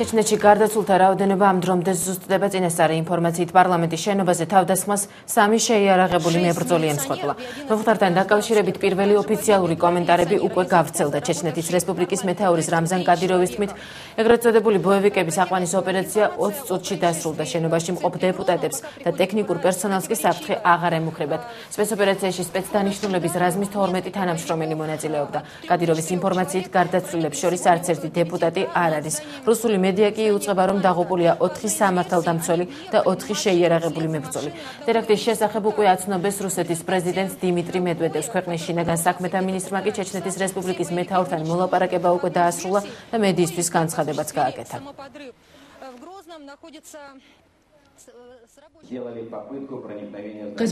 ჩეჩნეთში გარდაცვლთა რაოდენობა ამ დრომდე ზუსტდება. წინასწარი ინფორმაციით პარლამენტის შენობაზე თავდასხმას 3 შეიარაღებული მებრძოლი ემსხვერპლა. მომხდართან დაკავშირებით პირველი ოფიციალური კომენტარები უკვე გავრცელდა. ჩეჩნეთის რესპუბლიკის მეთაურის რამზან კადიროვის თქმით, ეგრეთ წოდებული ბოევიკების აყვანის ოპერაცია 20 წუთში დასრულდა. შენობაში მყოფ დეპუტატებს და ტექნიკურ პერსონალს კი საფრთხე აღარ ემუქრებათ. სპეცოპერაციაში სპეცდანიშნულების რაზმის 12 თანამშრომელი მონაწილეობდა. კადიროვის ინფორმაციით გარდაცვლილებს შორის არც ერთი დეპუტატი არ არის. რუსული მედია კი იუწყება, რომ დაღუპულია 4 სამართალდამცველი და 4 შეიარაღებული მებრძოლი. ტერაქტის შესახებ უკვე აცნობეს რუსეთის პრეზიდენტს დიმიტრი მედვედევს. ქვეყნის შინაგან საქმეთა მინისტრმა კი ჩეჩნეთის რესპუბლიკის მეთაურთან მოლაპარაკება უკვე დაასრულა და მედიისთვის განცხადებაც გააკეთა.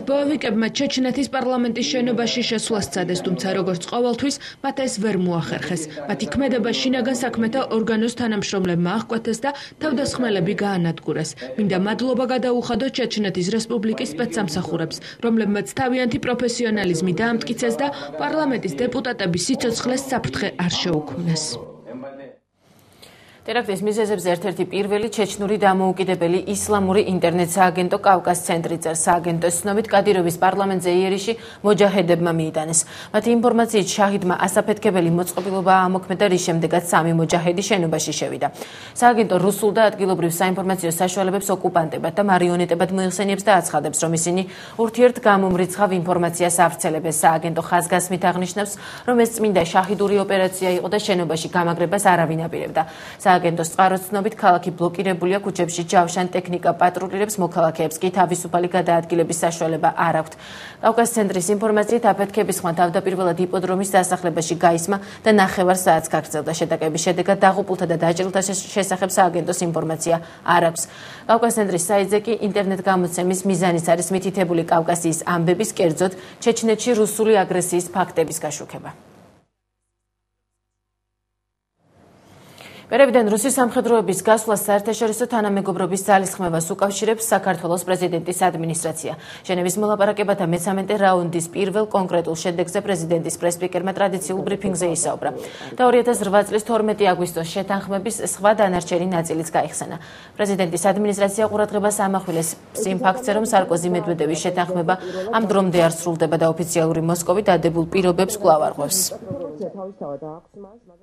ბოევიკებმა ჩეჩნეთის პარლამენტის შენობაში შესვლა სცადეს, თუმცა როგორც ყოველთვის მათ ეს ვერ მოახერხეს. მათი ქმედება შინაგან საქმეთა ორგანოს თანამშრომლებმა აღკვეთეს და თავდასხმელები გაანადგურეს. მინდა მადლობა გადაუხადოთ ჩეჩნეთის რესპუბლიკის სპეცსამსახურებს, რომლებმაც თავიანთი პროფესიონალიზმი დაამტკიცეს და პარლამენტის დეპუტატების სიცოცხლეს საფრთხე არ შეუქმნეს. ტერაქტის მიზეზებზე ერთ-ერთი პირველი ჩეჩნური დამოუკიდებელი ისლამური ინტერნეტ სააგენტო კავკას ცენტრი წერს. სააგენტოს ცნობით კადიროვის პარლამენტზე იერიში მოჯაჰედებმა მიიტანეს. მათი ინფორმაციით შაჰიდმა ასაფეთქებელი მოწყობილობა ამოქმედა, რის შემდეგაც 3 მოჯაჰედი შენობაში შევიდა. სააგენტო რუსულ და ადგილობრივ საინფორმაციო საშუალებებს ოკუპანტებად და მარიონეტებად მოიხსენიებს და აცხადებს, რომ ისინი ურთიერთგამომრიცხავ ინფორმაციას ავრცელებენ. სააგენტო ხაზგასმით აღნიშნავს, რომ ეს წმინდა შაჰიდური ოპერაცია იყო და შენობაში გამაგრებას არავინ აპირებდა. სააგენტოს წყაროს ცნობით, ქალაქი ბლოკირებულია, ქუჩებში ჯავშან ტექნიკა პატრულირებს, მოქალაქეებს კი თავისუფალი გადაადგილების საშუალება არ აქვთ. კავკას ცენტრის ინფორმაციით, აფეთქების ხმა თავდაპირველად იპოდრომის დასახლებაში გაისმა და 9 საათს გაგრძელდა. შეტაკების შედეგად დაღუპულთა და დაჭრილთა შესახებ სააგენტოს ინფორმაცია არ აქვს. კავკას ცენტრის საიტზე კი ინტერნეტ გამოცემის მიზანიც არის მითითებული კავკასიის ამბების, კერძოდ ჩეჩნეთში რუსული აგრესიის ფაქტების გაშუქება. პერევიდან რუსის სამხედროების გასვლას საერთაშორისო თანამეგობრობის ძალისხმევას უკავშირებს საქართველოს პრეზიდენტის ადმინისტრაცია. ჟენევის მოლაპარაკებათა მე-13 რაუნდის პირველ კონკრეტულ შედეგზე პრეზიდენტის პრესპიკერმა ტრადიციულ ბრიფინგზე ისაუბრა. და 2008 წლის 12 აგვისტოს შეთანხმების სხვა დანარჩენი ნაწილიც გაიხსენა. პრეზიდენტის ადმინისტრაცია ყურადღებას ამახვილეს იმ ფაქტზე, რომ სარკოზი მედვედევის შეთანხმება ამ დრომდე არ სრულდება და ოფიციალური მოსკოვი დადებულ პირობებს კვლავ არღვევს.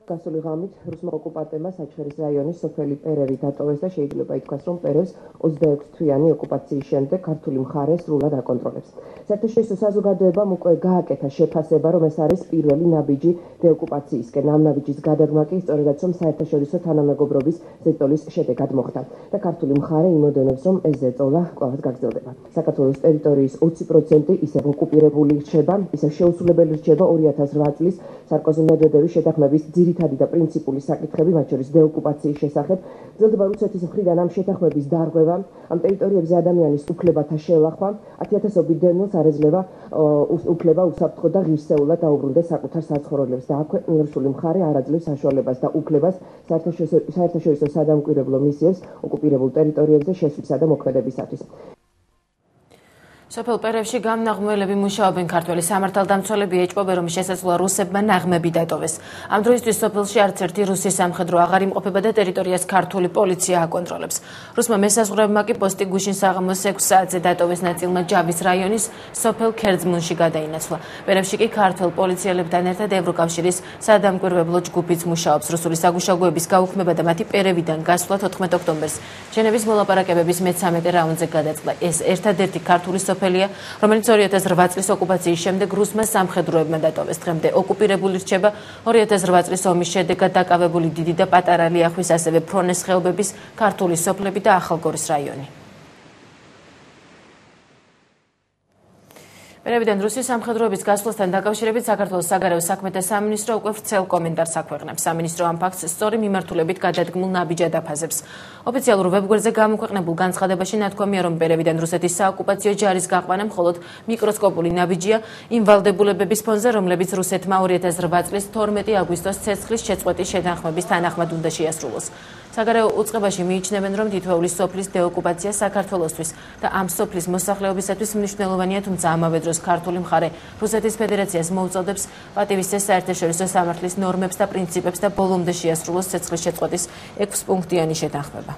გასული ღამით რუსმა ოკუპანტებმა საჩხერის რაიონის სოფელი პერევი დატოვეს და შეიძლება ითქვას, რომ პერევს 26 თვიანი ოკუპაციის შემდეგ ქართული მხარე სრულად აკონტროლებს. საერთაშორისო საზოგადოებამ უკვე გააკეთა შეფასება, რომ ეს არის პირველი ნაბიჯი დეოკუპაციისკენ. ამ ნაბიჯის გადადგმა კი სწორედაც რომ საერთაშორისო თანამეგობრობის ზეწოლის შედეგად მოხდა და ქართული მხარე იმოდენებს, რომ ეს ზეწოლა კვლავ გაგრძელდება. საქართველოს ტერიტორიის 20% ისევ ოკუპირებული რჩება, ისევ შეუსრულებელი რჩება 2008 წლის სარკოზი მედვედევის შეთანხმების ძირითადი და პრინციპული საკითხები, მათ შორის დეოკუპაციის შესახებ. გრძელდება რუსეთის მხრიდან ამ შეთანხმების დარღვევა, ამ ტერიტორიებზე ადამიანის უფლებათა შელახვა, 10,000-ობით დევნილს არ ეძლევა უფლება უსაფრთხო და ღირსეულად დაუბრუნდეს საკუთარ საცხოვრებლებს და აქვე რუსული მხარე არ აძლევს საშუალებას და უფლებას საერთაშორისო სადამკვირვებლო მისიებს ოკუპირებულ ტერიტორიებზე შესვლისა და მოქმედებისათვის. სოფელ პერევში გამნაღმველები მუშაობენ. ქართველი სამართალდამცველები ეჭვობენ, რომ შესაძლოა რუსებმა ნაღმები დატოვეს. ამ დროისთვის სოფელში არც ერთი რუსი სამხედრო აღარ იმყოფება და ტერიტორიას ქართული პოლიცია აკონტროლებს. რუსმა მესაზღვრეებმა კი პოსტი გუშინ საღამოს 6 საათზე დატოვეს. ნაწილმა ჯავის რაიონის სოფელ ქერძმუნში გადაინაცვლა. პერევში კი ქართველ პოლიციელებთან ერთად ევროკავშირის სადამკვირვებლო ჯგუფიც მუშაობს. რუსული საგუშაგოების გაუქმება და მათი პერევიდან გასვლა 14 ოქტომბერს ჟენევის მოლაპარაკებების მე-13 რაუნდზე გადაწყდა. ეს ერთადერთი ქართული სოფელია, რომელიც 2008 წლის ოკუპაციის შემდეგ რუსმა სამხედროებმა დატოვეს. დღემდე ოკუპირებული რჩება 2008 წლის ომის შედეგად დაკავებული დიდი და პატარა ლიახვის, ასევე ფრონეს ხეობების ქართული სოფლები და ახალგორის რაიონი. პერევიდან რუსის სამხედროების გასვლასთან დაკავშირებით საქართველოს საგარეო საქმეთა სამინისტრო უკვე ვრცელ კომენტარს აქვეყნებს. სამინისტრო ამ ფაქტს სწორი მიმართულებით გადადგმულ ნაბიჯად აფასებს. ოფიციალურ ვებგვერდზე გამოქვეყნებულ განცხადებაში ნათქვამია, რომ პერევიდან რუსეთის საოკუპაციო ჯარის გაყვანა მხოლოდ მიკროსკოპული ნაბიჯია იმ ვალდებულებების ფონზე, რომლებიც რუსეთმა 2008 წლის 12 აგვისტოს ცეცხლის შეწყვეტის შეთანხმების თანახმად უნდა შეასრულოს. საგარეო უწყებაში მიიჩნევენ, რომ თითოეული სოფლის დეოკუპაცია საქართველოსთვის და ამ სოფლის მოსახლეობისათვის მნიშვნელოვანია, თუმცა ამავე დროს ქართული მხარე რუსეთის ფედერაციას მოუწოდებს პატივისცეს საერთაშორისო სამართლის ნორმებს და პრინციპებს და ბოლომდე შეასრულოს ცეცხლის შეწყვეტის 6-პუნქტიანი შეთანხმება.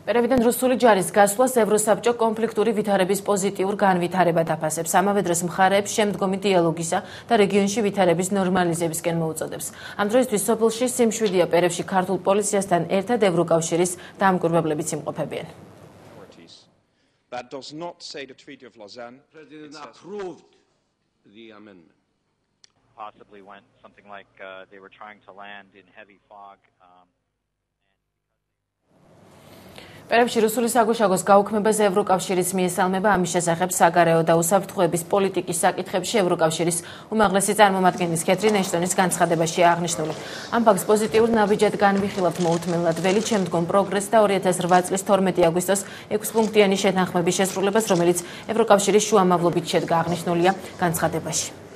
პერევიდან რუსული ჯარის გასვლას ევროსაბჭო კონფლიქტური ვითარების პოზიტიურ განვითარებად აფასებს. ამავე დროს მხარეებს შემდგომი დიალოგისა და რეგიონში ვითარების ნორმალიზებისკენ მოუწოდებს. ამ დროისთვის სოფელში სიმშვიდეა პერევში ქართულ პოლიციასთან ერთად ევროკავშირის დამკვირვებლებიც იმყოფებიან. That does not say the Treaty of Lausanne. President approved the amendment. Possibly went something like they were trying to land in heavy fog. პერევში რუსული საგუშაგოს გაუქმებას ევროკავშირის მიესალმება. ამის შესახებ საგარეო და უსაფრთხოების პოლიტიკის საკითხებში ევროკავშირის უმაღლესი წარმომადგენლის კეთრინ ეშტონის განცხადებაში აღნიშნული. ამ ფაქტს პოზიტიურ ნაბიჯად განვიხილავთ მოუთმენლად ველი შემდგომ პროგრესს და 2008 წლის 12 აგვისტოს 6-პუნქტიანი შეთანხმების შესრულებას, რომელიც ევროკავშირის შუამავლობით შედგა, აღნიშნულია განცხადებაში.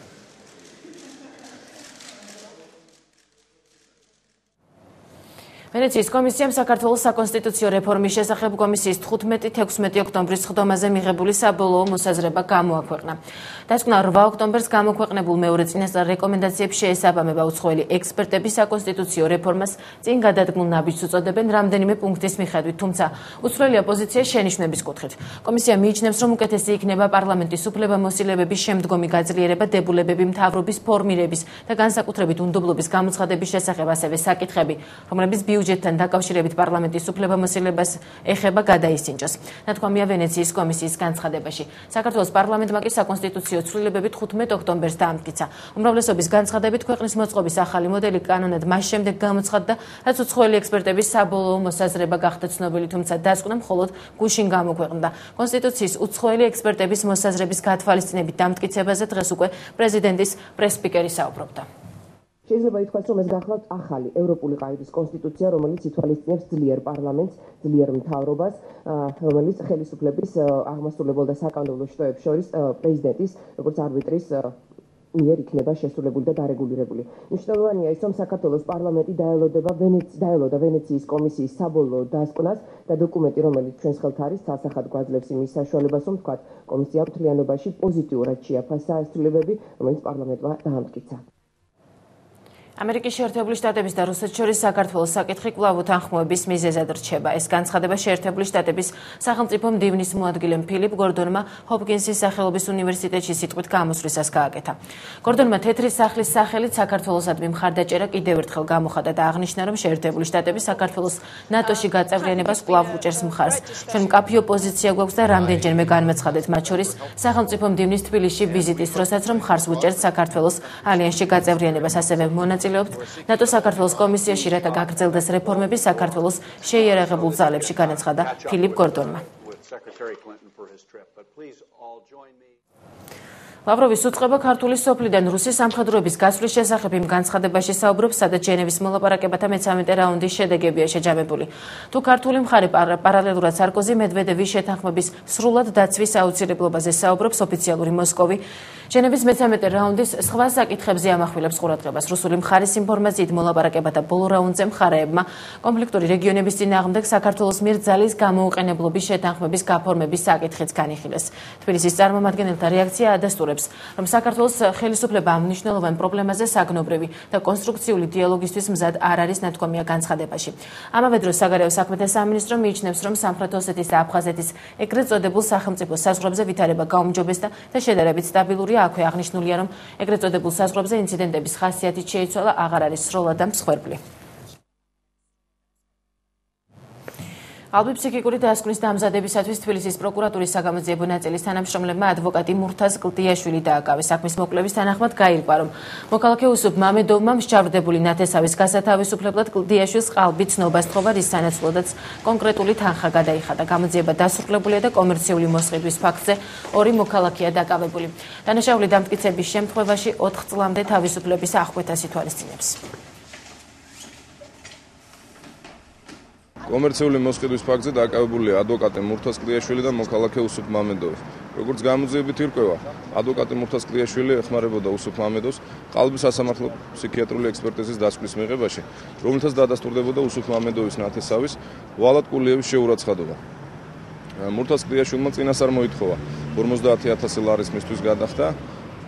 ვენეციის კომისიამ საქართველოს საკონსტიტუციო რეფორმის შესახებ კომისიის 15-16 ოქტომბრის სხდომაზე მიღებული საბოლოო მოსაზრება გამოაქვეყნა. დასკვნა 8 ოქტომბერს გამოქვეყნებულ მეორე წინასწარ რეკომენდაციებს შეესაბამება უცხოელი ექსპერტები საკონსტიტუციო რეფორმას წინ გადადგმულ ნაბიჯს უწოდებენ რამდენიმე პუნქტის მიხედვით, თუმცა უცვლელია პოზიცია შენიშვნების კუთხით. კომისია მიიჩნევს, რომ უკეთესი იქნება პარლამენტის უფლებამოსილებების შემდგომი გაძლიერება, დებულებები, მთავრობის ფორმირების და განსაკუთრებით უნდობლობის გამოცხადების შესახებ, ასევე საკითხები, რომლებიც ბიუჯეტთან დაკავშირებით პარლამენტის უფლებამოსილებას ეხება გადაისინჯოს. ნათქვამია ვენეციის კომისიის განცხადებაში. საქართველოს პარლამენტმა კი საკონსტიტუციო ცვლილებებით 15 ოქტომბერს დაამტკიცა. უმრავლესობის განცხადებით ქვეყნის მოწყობის ახალი მოდელი კანონად მას შემდეგ გამოცხადდა, რაც უცხოელი ექსპერტების საბოლოო მოსაზრება გახდა ცნობილი, თუმცა დასკვნა მხოლოდ გუშინ გამოქვეყნდა. კონსტიტუციის უცხოელი ექსპერტების მოსაზრების გათვალისწინებით დამტკიცებაზე დღეს უკვე პრეზიდენტის პრეს-სპიკერი საუბრობდა. შეიძლება ითქვას, რომ ეს გახლავთ ახალი ევროპული ყაიდის კონსტიტუცია, რომელიც ითვალისწინებს ძლიერ პარლამენტს, ძლიერ მთავრობას, რომელიც ხელისუფლების აღმასრულებელ და საკანონმდებლო შტოებს შორის პრეზიდენტის, როგორც არბიტრის მიერ იქნება შესრულებული და დარეგულირებული. მნიშვნელოვანია ის, რომ საქართველოს პარლამენტი დაელოდა ვენეციის კომისიის საბოლოო დასკვნას და დოკუმენტი, რომელიც ჩვენს ხელთ არის, ცალსახად გვაძლევს იმის საშუალებას, რომ ვთქვათ, კომისია მთლიანობაში პოზიტიურად შეაფასა ეს ცვლილებები, რომელიც პარლამენტმა დაამტკიცა. ამერიკის შეერთებული შტატების და რუსეთს შორის საქართველოს საკითხი კვლავ უთანხმოების მიზეზად რჩება. ეს განცხადება შეერთებული შტატების სახელმწიფო მდივნის მოადგილემ ფილიპ გორდონმა ჰოპკინსის სახელობის უნივერსიტეტში სიტყვით გამოსვლისას გააკეთა. გორდონმა თეთრი სახლის სახელით საქართველოსადმი მხარდაჭერა კიდევ ერთხელ გამოხატა და აღნიშნა, რომ შეერთებული შტატები საქართველოს ნატოში გაწევრიანებას კვლავ უჭერს მხარს. ჩვენ მკაფიო პოზიცია გვაქვს და რამდენჯერმე განმეცხადეთ, მათ შორის სახელმწიფო მდივნის თბილისში ვიზიტის დროსაც, რომ მხარს უჭერთ საქართველოს ალიანსში გაწევრიანებას, ასევე ნატო საქართველოს კომისიაში, რათა გაგრძელდეს რეფორმები საქართველოს შეიარაღებულ ძალებში, განაცხადა ფილიპ გორდონმა. ლავროვის უწყება ქართული სოფლიდან რუსის სამხედროების გასვლის შესახებ იმ განცხადებაში საუბრობს, სადაც ჟენევის მოლაპარაკებათა მე-13 რაუნდის შედეგებია შეჯამებული. თუ ქართული მხარე პარალელურად სარკოზი მედვედევის შეთანხმების სრულად დაცვის აუცილებლობაზე საუბრობს, ოფიციალური მოსკოვი ჟენევის მე-13 რაუნდის სხვა საკითხებზე ამახვილებს ყურადღებას. რუსული მხარის ინფორმაციით მოლაპარაკებათა ბოლო რაუნდზე მხარეებმა კონფლიქტური რეგიონების წინააღმდეგ საქართველოს მიერ ძალის გამოუყენებლობის შეთანხმების გაფორმების საკითხიც განიხილეს. თბილისის წარმომადგენელთა რეაქცია ადასტურებს, რომ საქართველოს ხელისუფლება ამ მნიშვნელოვან პრობლემაზე საგნობრივი და კონსტრუქციული დიალოგისთვის მზად არ არის, ნათქვამია განცხადებაში. ამავე დროს საგარეო საქმეთა სამინისტრო მიიჩნევს, რომ სამხრეთ ოსეთის და აფხაზეთის ეგრეთ წოდებულ სახელმწიფო საზღვრებზე ვითარება გაუმჯობესდა და შედარებით სტაბილურია. აქვე აღნიშნულია, რომ ეგრეთ წოდებულ საზღვრებზე ინციდენტების ხასიათით შეიცვალა, აღარ არის სროლა და მსხვერპლი. ალბი ფსიქიკური დასკვნის დამზადებისათვის თბილისის პროკურატურის საგამოძიებო ნაწილის თანამშრომლებმა ადვოკატი მურთაზ კლდიაშვილი დააკავეს. საქმის მოკლების თანახმად გაირკვა, რომ მოქალაქე უსუფ მამედოვმა მსჯავრდებული ნათესავის გასათავისუფლებლად კლდიაშვილს ყალბი ცნობა სთხოვა, რის სანაცვლოდაც კონკრეტული თანხა გადაიხადა. გამოძიება დასრულებულია და კომერციული მოსყიდვის ფაქტზე 2 მოქალაქეა დაკავებული. დანაშაული დამტკიცების შემთხვევაში 4 წლამდე თავისუფლების აღკვეთას ითვალისწინებს. კომერციული მოსყიდვის ფაქტზე დაკავებულია ადვოკატი მურთაზ კლიაშვილი და მოქალაქე უსუფ მამედოვი. როგორც გამოძიებით ირკვევა, ადვოკატი მურთაზ კლიაშვილი ეხმარებოდა უსუფ მამედოვს ყალბის სასამართლო ფსიქიატრული ექსპერტიზის დასკვნის მიღებაში, რომლითაც დადასტურდებოდა უსუფ მამედოვის ნათესავის ვალად კულიევის შეურაცხყოფა. მურთაზ კლიაშვილმა წინასწარ მოითხოვა 50000 ლარის მისთვის გადახდა,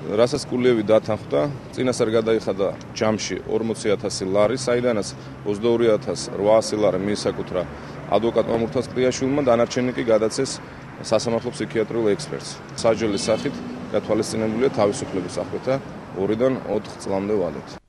რასაც კულიევი დათანხმდა, წინასწარ გადაიხადა ჯამში 40000 ლარი, საიდანაც 22800 ლარი მიისაკუთრა ადვოკატმა მურთაზ კლიაშვილმა, დანარჩენი კი გადაცეს სასამართლო ფსიქიატრიულ ექსპერტს. საჯელის სახით გათვალისწინებულია თავისუფლების აღკვეთა 2-დან 4 წლამდე ვალით.